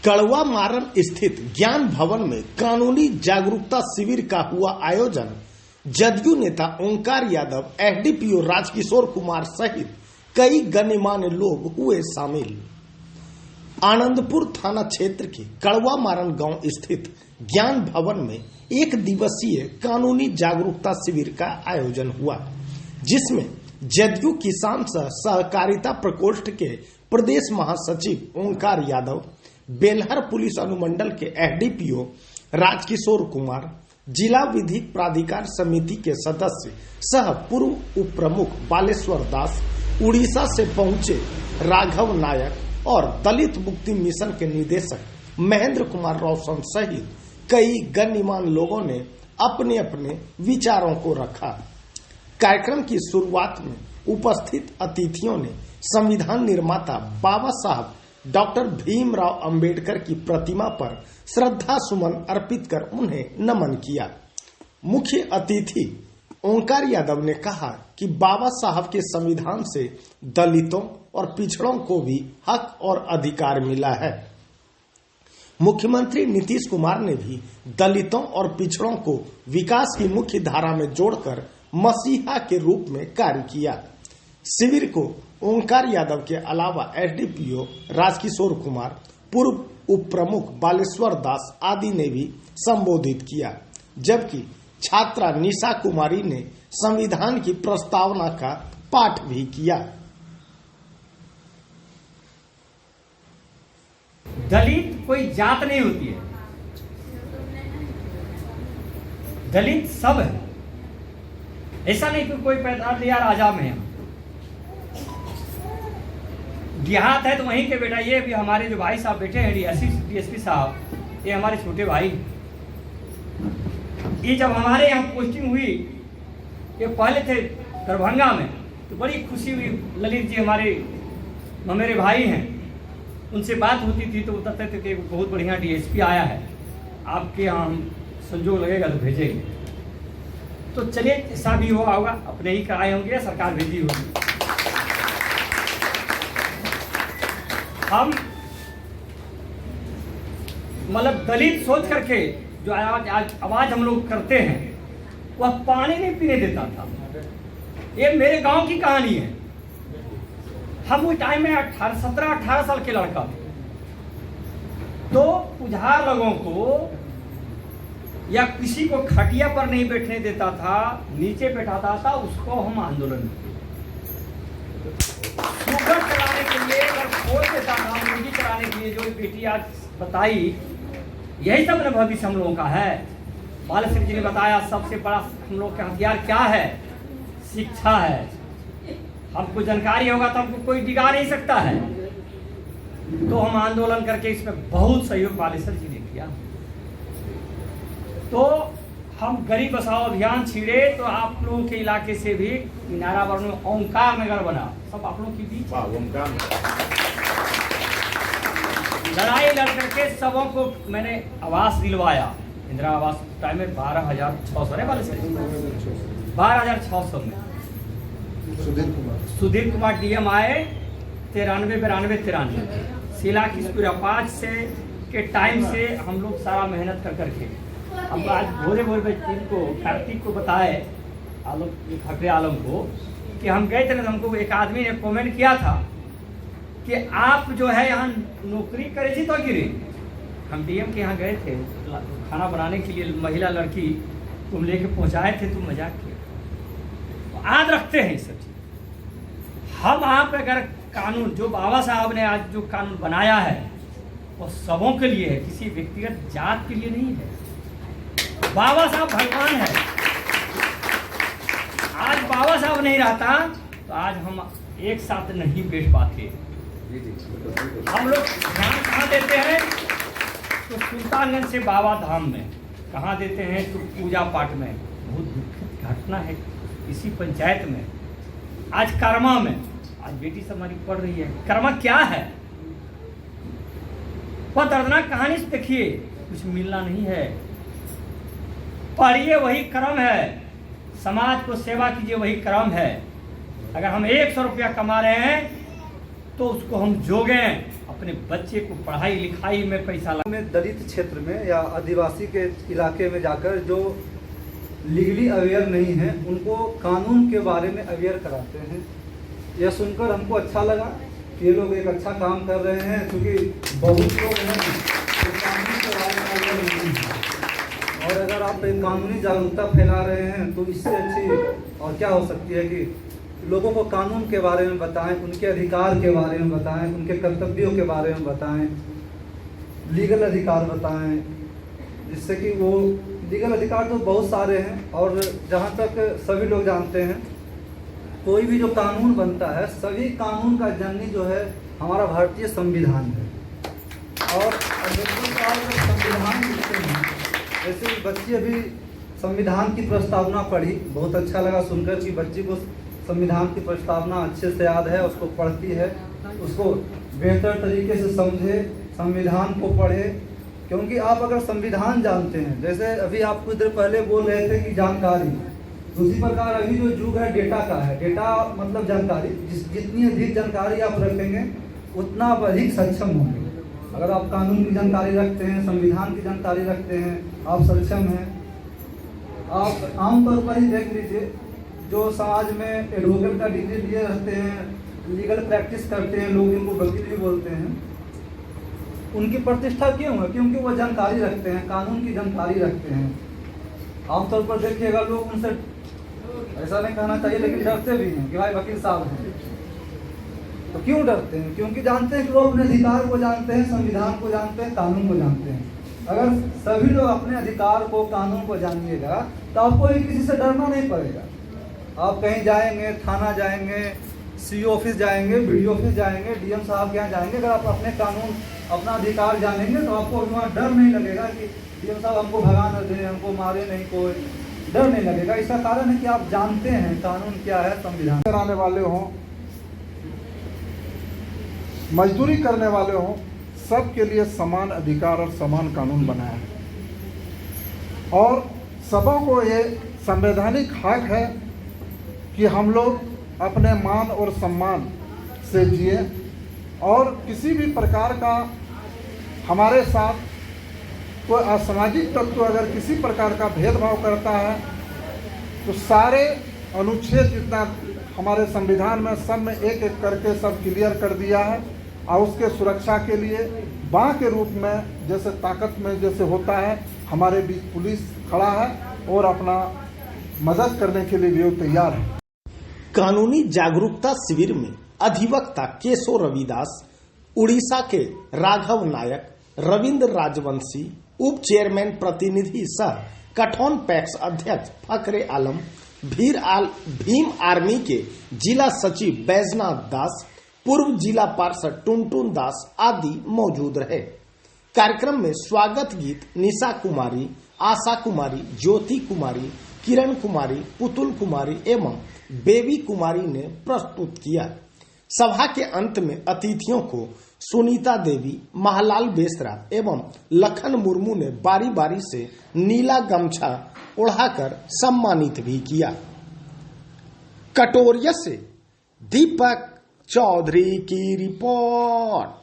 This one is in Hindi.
कड़वा मारन स्थित ज्ञान भवन में कानूनी जागरूकता शिविर का हुआ आयोजन। जदयू नेता ओंकार यादव, एसडीपीओ राजकिशोर कुमार सहित कई गणमान्य लोग हुए शामिल। आनंदपुर थाना क्षेत्र के कड़वा मारन गांव स्थित ज्ञान भवन में एक दिवसीय कानूनी जागरूकता शिविर का आयोजन हुआ, जिसमें जदयू किसान सहकारिता प्रकोष्ठ के प्रदेश महासचिव ओंकार यादव, बेलहर पुलिस अनुमंडल के एसडीपीओ राजकिशोर कुमार, जिला विधिक प्राधिकार समिति के सदस्य सह पूर्व उप प्रमुख बालेश्वर दास, उड़ीसा से पहुंचे राघव नायक और दलित मुक्ति मिशन के निदेशक महेंद्र कुमार रोशन सहित कई गणमान्य लोगों ने अपने अपने विचारों को रखा। कार्यक्रम की शुरुआत में उपस्थित अतिथियों ने संविधान निर्माता बाबा साहब डॉक्टर भीमराव अंबेडकर की प्रतिमा पर श्रद्धा सुमन अर्पित कर उन्हें नमन किया। मुख्य अतिथि ओंकार यादव ने कहा कि बाबा साहब के संविधान से दलितों और पिछड़ों को भी हक और अधिकार मिला है। मुख्यमंत्री नीतीश कुमार ने भी दलितों और पिछड़ों को विकास की मुख्य धारा में जोड़कर मसीहा के रूप में कार्य किया। शिविर को ओंकार यादव के अलावा एसडीपीओ राजकिशोर कुमार, पूर्व उप प्रमुख बालेश्वर दास आदि ने भी संबोधित किया, जबकि छात्रा निशा कुमारी ने संविधान की प्रस्तावना का पाठ भी किया। दलित कोई जात नहीं होती है, दलित सब है। ऐसा नहीं कि कोई पैदा लिया राजा में है। देहात है तो वहीं के बेटा, ये भी हमारे जो भाई साहब बैठे हैं डीएसपी साहब, ये हमारे छोटे भाई। ये जब हमारे यहाँ पोस्टिंग हुई, ये पहले थे दरभंगा में, तो बड़ी खुशी हुई। ललित जी हमारे मेरे भाई हैं, उनसे बात होती थी तो बताते थे कि बहुत बढ़िया डीएसपी आया है, आपके यहाँ हम संजोग लगेगा तो भेजेंगे। तो चलिए, ऐसा भी हुआ होगा, अपने ही कराए होंगे या सरकार भेजी होगी। हम मतलब दलित सोच करके जो आज आवाज हम लोग करते हैं, वह पानी नहीं पीने देता था। ये मेरे गांव की कहानी है। हम उस टाइम में 17-18 साल के लड़का थे, तो उधार लोगों को या किसी को खटिया पर नहीं बैठने देता था, नीचे बैठाता था, उसको हम आंदोलन शुगर कराने के लिए अगर खोल देता था, मुर्गी कराने के लिए, जो बेटी आज बताई, यही सब न भविष्य हम लोगों का है। बालेश्वर जी ने बताया सबसे बड़ा हम लोग का हथियार क्या है, शिक्षा है। हमको जानकारी होगा तो हमको कोई डिगा नहीं सकता है। तो हम आंदोलन करके इसमें बहुत सहयोग बालेश्वर जी ने किया। तो हम गरीब बसाओ अभियान छिड़े, तो आप लोगों के इलाके से भी नारावरण में ओंकार नगर बना, सब आप लोगों के बीच लड़ाई लड़ करके सबों को मैंने आवास दिलवाया। इंदिरा आवास टाइम में 12,600 वाले से 12,600 में सुधीर कुमार डीएम आए 93 शीला किशोर अपाच से के टाइम से हम लोग सारा मेहनत कर करके हम आज भोरे को कार्तिक को बताए, आलम खकरे आलम को, कि हम गए थे ना, हमको एक आदमी ने कमेंट किया था कि आप जो है यहाँ नौकरी करे थी तो गिरे। हम डीएम के यहाँ गए थे खाना बनाने के लिए, महिला लड़की तुम लेके पहुँचाए थे, तुम मजाक किया। आज रखते हैं ये सब चीज। हम आप अगर कानून जो बाबा साहब ने आज जो कानून बनाया है, वो सबों के लिए है, किसी व्यक्तिगत जात के लिए नहीं है। बाबा साहब भगवान है। आज बाबा साहब नहीं रहता तो आज हम एक साथ नहीं बैठ पाते। हम लोग ध्यान कहाँ देते हैं तो सुल्तानगंज से बाबा धाम में, कहाँ देते हैं तो पूजा पाठ में। बहुत दुखद घटना है इसी पंचायत में, आज कर्मा में। आज बेटी सब हमारी पढ़ रही है, कर्मा क्या है, वह दर्दनाक कहानी से देखिए, कुछ मिलना नहीं है। पढ़िए, वही कर्म है। समाज को सेवा कीजिए, वही कर्म है। अगर हम 100 रुपया कमा रहे हैं तो उसको हम जोगें, अपने बच्चे को पढ़ाई लिखाई में पैसा में दलित क्षेत्र में या आदिवासी के इलाके में जाकर जो लीगली अवेयर नहीं है उनको कानून के बारे में अवेयर कराते हैं। यह सुनकर हमको अच्छा लगा कि ये लोग एक अच्छा काम कर रहे हैं, क्योंकि बहुत लोग हैं जो कानून के बारे में अवेयर नहीं है। और अगर आप एक कानूनी जागरूकता फैला रहे हैं तो इससे अच्छी और क्या हो सकती है कि लोगों को कानून के बारे में बताएं, उनके अधिकार के बारे में बताएं, उनके कर्तव्यों के बारे में बताएं, लीगल अधिकार बताएं, जिससे कि वो लीगल अधिकार तो बहुत सारे हैं। और जहाँ तक सभी लोग जानते हैं, कोई भी जो कानून बनता है, सभी कानून का जननी जो है हमारा भारतीय संविधान है। और अम्बेडकर साहब जब संविधान लिखते हैं, जैसे बच्ची अभी संविधान की प्रस्तावना पढ़ी, बहुत अच्छा लगा सुनकर कि बच्ची को संविधान की प्रस्तावना अच्छे से याद है, उसको पढ़ती है, उसको बेहतर तरीके से समझे, संविधान को पढ़े। क्योंकि आप अगर संविधान जानते हैं, जैसे अभी आप कुछ देर पहले बोल रहे थे कि जानकारी, उसी प्रकार अभी जो युग है डेटा का है। डेटा मतलब जानकारी, जितनी अधिक जानकारी आप रखेंगे उतना आप अधिक सक्षम होंगे। अगर आप कानून की जानकारी रखते हैं, संविधान की जानकारी रखते हैं, आप सक्षम हैं। आप आमतौर पर ही देख लीजिए, जो समाज में एडवोकेट का डिग्री लिए रहते हैं, लीगल प्रैक्टिस करते हैं लोग, इनको वकील भी बोलते हैं, उनकी प्रतिष्ठा क्यों है? क्योंकि वो जानकारी रखते हैं, कानून की जानकारी रखते हैं। आमतौर पर देखिएगा लोग उनसे, ऐसा नहीं कहना चाहिए लेकिन डरते भी हैं कि भाई वकील साहब हैं। तो क्यों डरते हैं? क्योंकि जानते हैं कि वो अपने अधिकार को जानते हैं, संविधान को जानते हैं, कानून को जानते हैं। अगर सभी लोग अपने अधिकार को, कानून को जानिएगा तो आपको किसी से डरना नहीं पड़ेगा। आप कहीं जाएंगे, थाना जाएंगे, CO ऑफिस जाएंगे, BDO ऑफिस जाएंगे, DM साहब के यहाँ जाएंगे, अगर आप अपने कानून, अपना अधिकार जानेंगे तो आपको वहाँ डर नहीं लगेगा कि DM साहब हमको भगा न दे, हमको मारे नहीं, कोई डर नहीं लगेगा। इसका कारण है कि आप जानते हैं कानून क्या है, संविधान। कराने वाले हों, मजदूरी करने वाले हों, सबके लिए समान अधिकार और समान कानून बनाया है। और सबों को ये संवैधानिक हक है कि हम लोग अपने मान और सम्मान से जिए, और किसी भी प्रकार का हमारे साथ कोई असामाजिक तत्व अगर किसी प्रकार का भेदभाव करता है तो सारे अनुच्छेद जितना हमारे संविधान में सब में एक एक करके सब क्लियर कर दिया है। और उसके सुरक्षा के लिए बाँ के रूप में, जैसे ताकत में जैसे होता है, हमारे बीच पुलिस खड़ा है और अपना मदद करने के लिए भी वो तैयार है। कानूनी जागरूकता शिविर में अधिवक्ता केशव रविदास, उड़ीसा के राघव नायक, रविंद्र राजवंशी, उप चेयरमैन प्रतिनिधि सह कठौन पैक्स अध्यक्ष फखरे आलम, भीम आर्मी के जिला सचिव बैजनाथ दास, पूर्व जिला पार्षद टुनटुन दास आदि मौजूद रहे। कार्यक्रम में स्वागत गीत निशा कुमारी, आशा कुमारी, ज्योति कुमारी, किरण कुमारी, पुतुल कुमारी एवं बेबी कुमारी ने प्रस्तुत किया। सभा के अंत में अतिथियों को सुनीता देवी, महालाल बेसरा एवं लखन मुर्मू ने बारी बारी से नीला गमछा ओढ़ाकर सम्मानित भी किया। कटोरिया से दीपक चौधरी की रिपोर्ट।